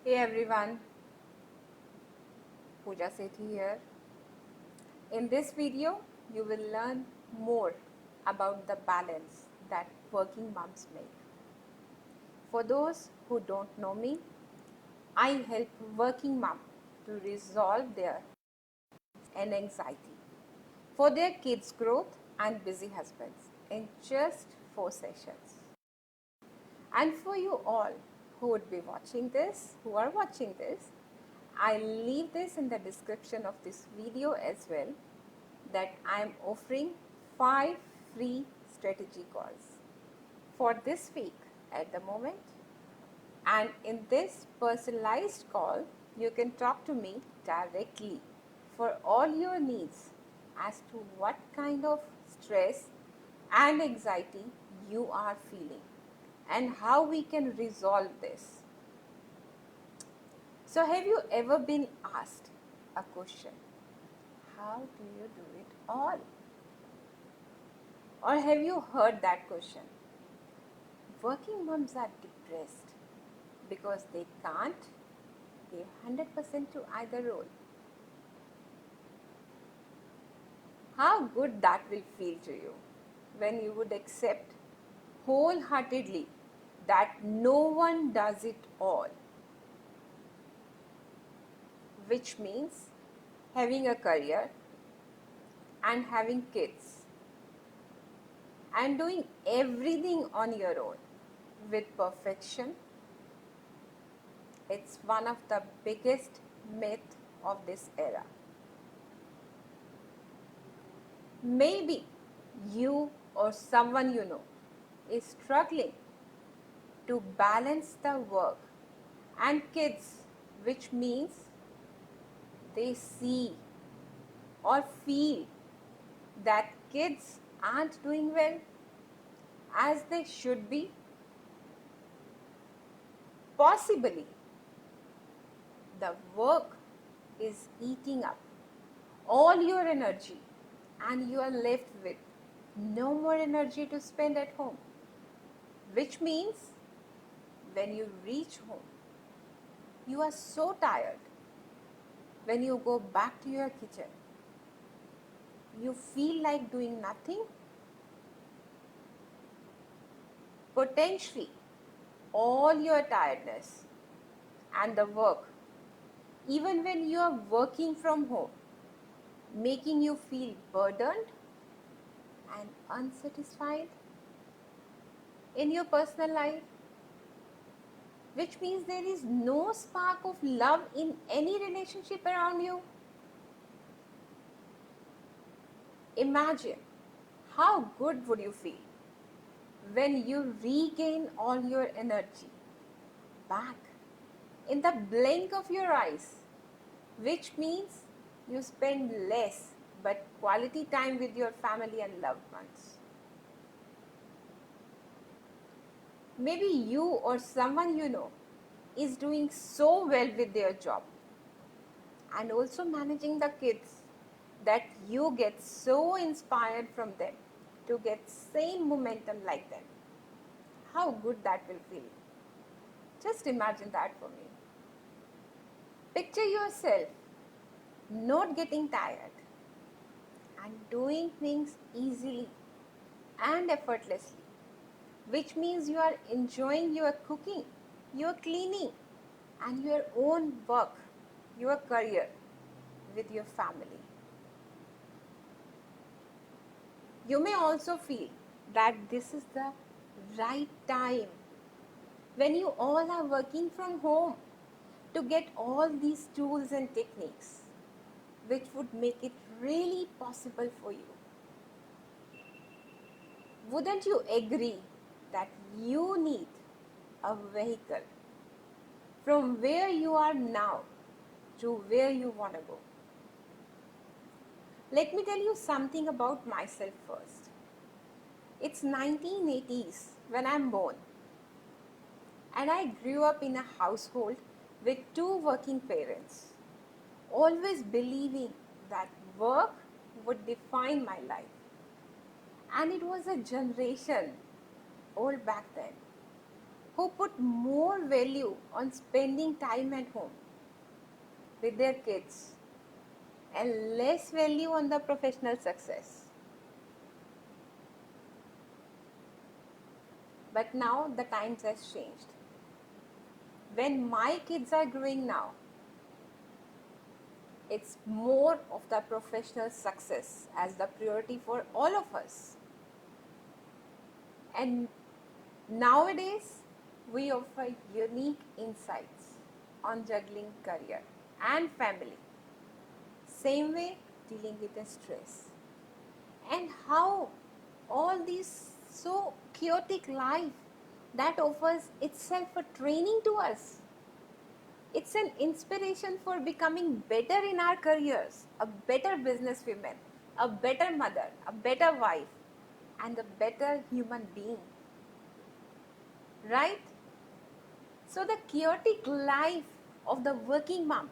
Hey everyone, Pooja Sethi here. In this video, you will learn more about the balance that working moms make. For those who don't know me, I help working moms to resolve their and anxiety for their kids' growth and busy husbands in just 4 sessions. And for you all who would be watching this, who are watching this, I'll leave this in the description of this video as well, that I am offering 5 free strategy calls for this week at the moment. And in this personalized call, you can talk to me directly for all your needs as to what kind of stress and anxiety you are feeling and how we can resolve this. So, have you ever been asked a question? How do you do it all? Or have you heard that question? Working moms are depressed because they can't give 100% to either role. How good that will feel to you when you would accept wholeheartedly that no one does it all, which means having a career and having kids and doing everything on your own with perfection. It's one of the biggest myth of this era. Maybe you or someone you know is struggling to balance the work and kids, which means they see or feel that kids aren't doing well as they should be. Possibly the work is eating up all your energy and you are left with no more energy to spend at home, which means when you reach home, you are so tired. When you go back to your kitchen, you feel like doing nothing. Potentially, all your tiredness and the work, even when you are working from home, making you feel burdened and unsatisfied in your personal life, which means there is no spark of love in any relationship around you. Imagine how good would you feel when you regain all your energy back in the blink of your eyes, which means you spend less but quality time with your family and loved ones. Maybe you or someone you know is doing so well with their job and also managing the kids that you get so inspired from them to get same momentum like them. How good that will feel. Just imagine that for me. Picture yourself not getting tired and doing things easily and effortlessly, which means you are enjoying your cooking, your cleaning, and your own work, your career with your family. You may also feel that this is the right time when you all are working from home to get all these tools and techniques which would make it really possible for you. Wouldn't you agree that you need a vehicle from where you are now to where you want to go? Let me tell you something about myself first. It's 1980s when I'm born, and I grew up in a household with two working parents, always believing that work would define my life. And it was a generation old back then who who put more value on spending time at home with their kids and less value on the professional success. But now the times has changed. When my kids are growing now, it's more of the professional success as the priority for all of us. And nowadays, we offer unique insights on juggling career and family. Same way, dealing with the stress. And how all this so chaotic life that offers itself a training to us. It's an inspiration for becoming better in our careers, a better businesswoman, a better mother, a better wife, and a better human being. Right? So the chaotic life of the working mom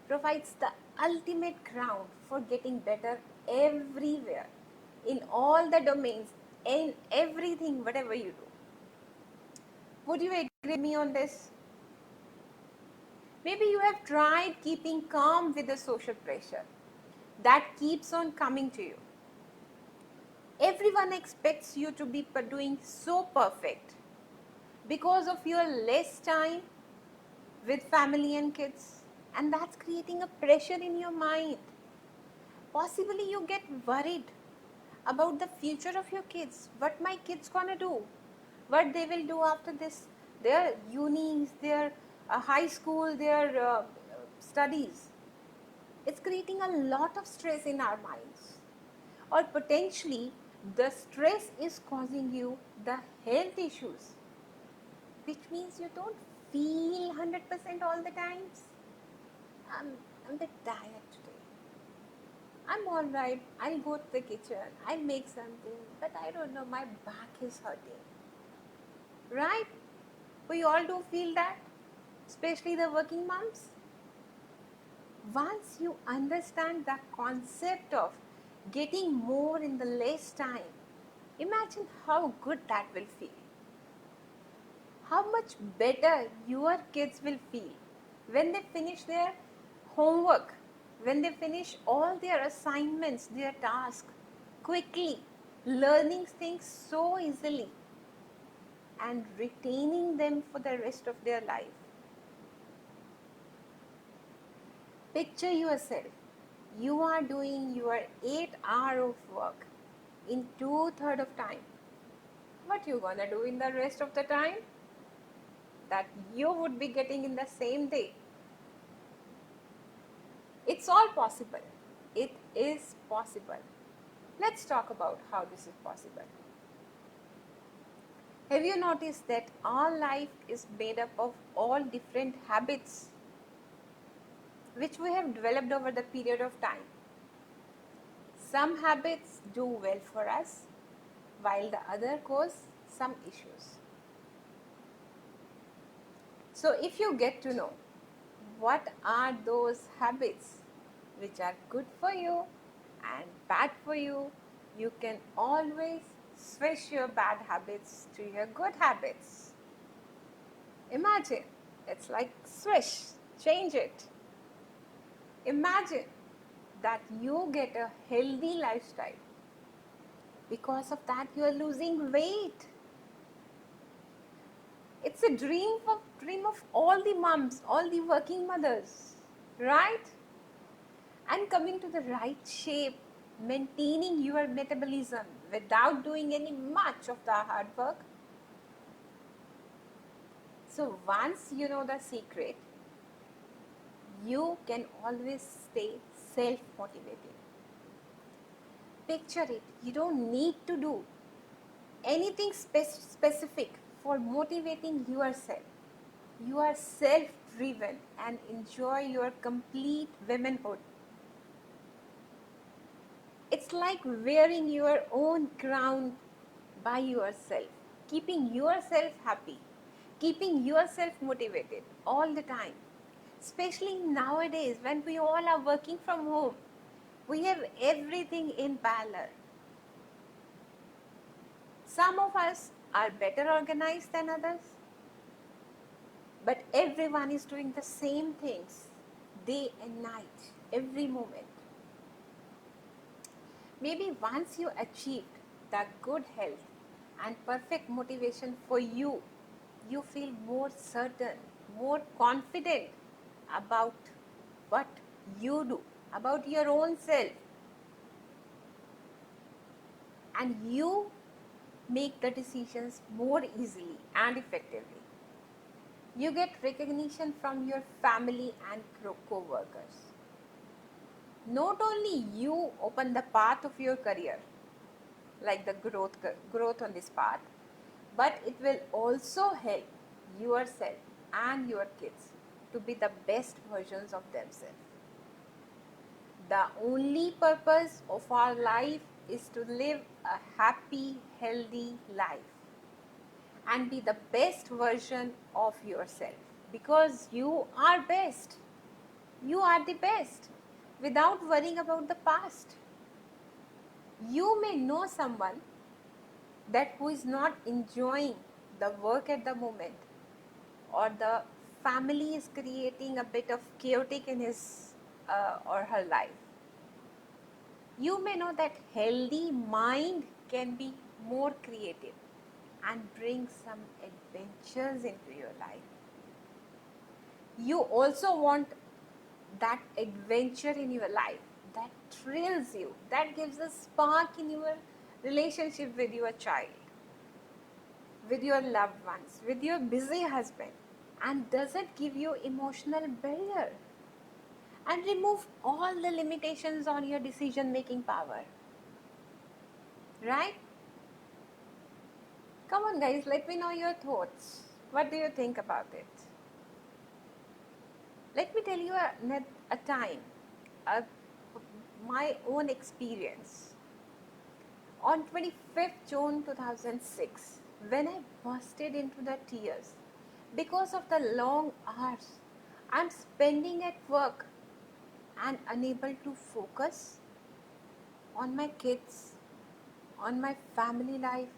provides the ultimate ground for getting better everywhere, in all the domains, in everything, whatever you do. Would you agree with me on this? Maybe you have tried keeping calm with the social pressure that keeps on coming to you. Everyone expects you to be doing so perfect because of your less time with family and kids, and that's creating a pressure in your mind. Possibly you get worried about the future of your kids, what my kids gonna do, what they will do after this, their unis, their high school, their studies. It's creating a lot of stress in our minds, or potentially the stress is causing you the health issues, which means you don't feel 100% all the times. I'm a bit tired today. I'm alright. I'll go to the kitchen. I'll make something. But I don't know, my back is hurting. Right? We all do feel that, especially the working moms. Once you understand the concept of getting more in the less time, imagine how good that will feel. How much better your kids will feel when they finish their homework, when they finish all their assignments, their tasks quickly, learning things so easily and retaining them for the rest of their life. Picture yourself, you are doing your 8 hours of work in 2/3 of time. What you gonna do in the rest of the time that you would be getting in the same day? It's all possible. It is possible. Let's talk about how this is possible. Have you noticed that our life is made up of all different habits which we have developed over the period of time? Some habits do well for us while the other cause some issues. So if you get to know what are those habits which are good for you and bad for you, you can always switch your bad habits to your good habits. Imagine, it's like switch, change it. Imagine that you get a healthy lifestyle. Because of that, you are losing weight. It's a dream of all the moms, all the working mothers, right? And coming to the right shape, maintaining your metabolism without doing any much of the hard work. So once you know the secret, you can always stay self-motivated. Picture it, you don't need to do anything specific for motivating yourself. You are self-driven and enjoy your complete womanhood. It's like wearing your own crown by yourself, keeping yourself happy, keeping yourself motivated all the time. Especially nowadays when we all are working from home, we have everything in parallel. Some of us are better organized than others. But everyone is doing the same things day and night, every moment. Maybe once you achieved the good health and perfect motivation for you, you feel more certain, more confident about what you do, about your own self. And you make the decisions more easily and effectively. You get recognition from your family and co-workers. Not only you open the path of your career, like the growth on this path, but it will also help yourself and your kids to be the best versions of themselves. The only purpose of our life is to live a happy, healthy life and be the best version of yourself, because you are best. You are the best without worrying about the past. You may know someone that who is not enjoying the work at the moment, or the family is creating a bit of chaotic in his or her life. You may know that healthy mind can be more creative and bring some adventures into your life. You also want that adventure in your life that thrills you, that gives a spark in your relationship with your child, with your loved ones, with your busy husband, and doesn't give you emotional barrier and remove all the limitations on your decision making power. Right? Come on guys, let me know your thoughts. What do you think about it? Let me tell you a time, a, my own experience. On 25th June 2006, when I busted into the tears because of the long hours I'm spending at work and unable to focus on my kids, on my family life,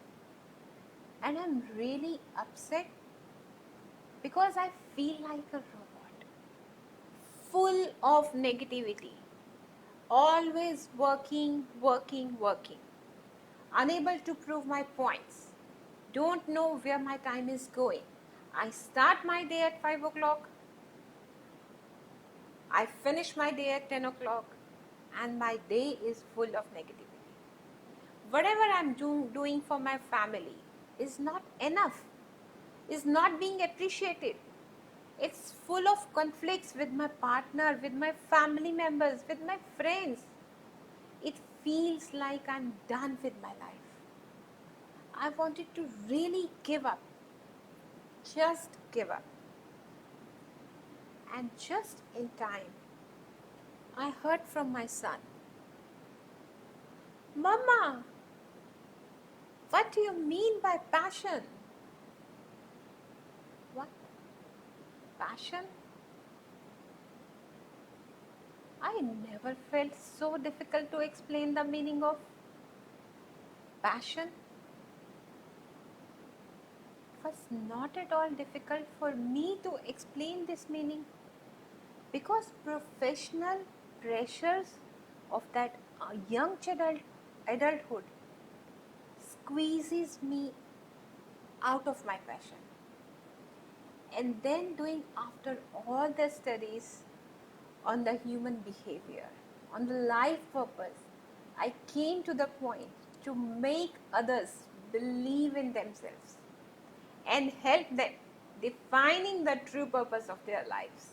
and I'm really upset because I feel like a robot, full of negativity, always working, unable to prove my points, don't know where my time is going. I start my day at 5 o'clock, I finish my day at 10 o'clock, and my day is full of negativity. Whatever I'm doing for my family is not enough, is not being appreciated. It's full of conflicts with my partner, with my family members, with my friends. It feels like I'm done with my life. I wanted to really give up, just give up. And just in time, I heard from my son, Mama, what do you mean by passion? What? Passion? I never felt so difficult to explain the meaning of passion. It was not at all difficult for me to explain this meaning, because professional pressures of that young adulthood squeezes me out of my passion. And then doing after all the studies on the human behavior, on the life purpose, I came to the point to make others believe in themselves and help them defining the true purpose of their lives.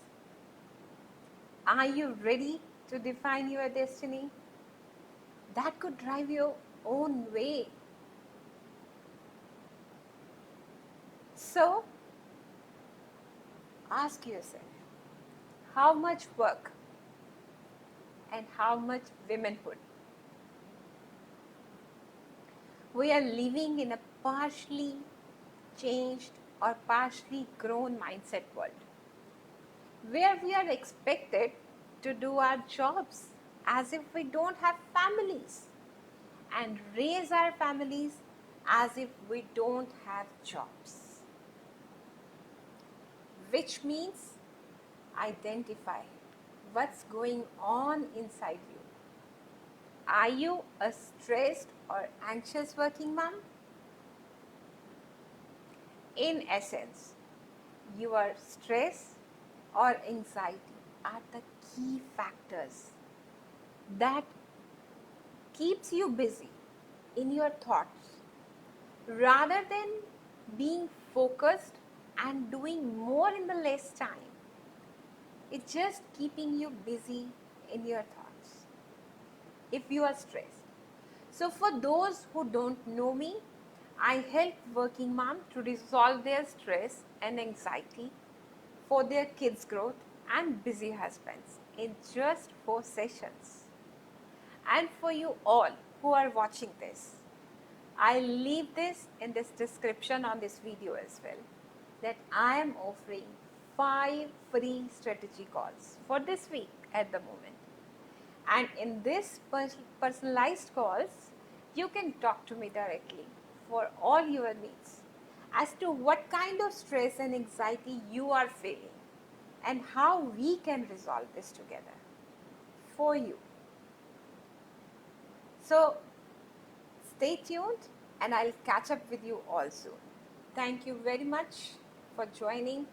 Are you ready to define your destiny? That could drive your own way. So, ask yourself, how much work and how much womanhood? We are living in a partially changed or partially grown mindset world, where we are expected to do our jobs as if we don't have families and raise our families as if we don't have jobs. which means identify what's going on inside you. Are you a stressed or anxious working mom? In essence, your stress or anxiety are the key factors that keeps you busy in your thoughts rather than being focused and doing more in the less time. It's just keeping you busy in your thoughts if you are stressed. So for those who don't know me, I help working moms to resolve their stress and anxiety for their kids' growth and busy husbands in just 4 sessions. And for you all who are watching this, I'll leave this in this description on this video as well, that I am offering 5 free strategy calls for this week at the moment. And in this personalized calls, you can talk to me directly for all your needs as to what kind of stress and anxiety you are feeling and how we can resolve this together for you. So stay tuned and I'll catch up with you all soon. Thank you very much for joining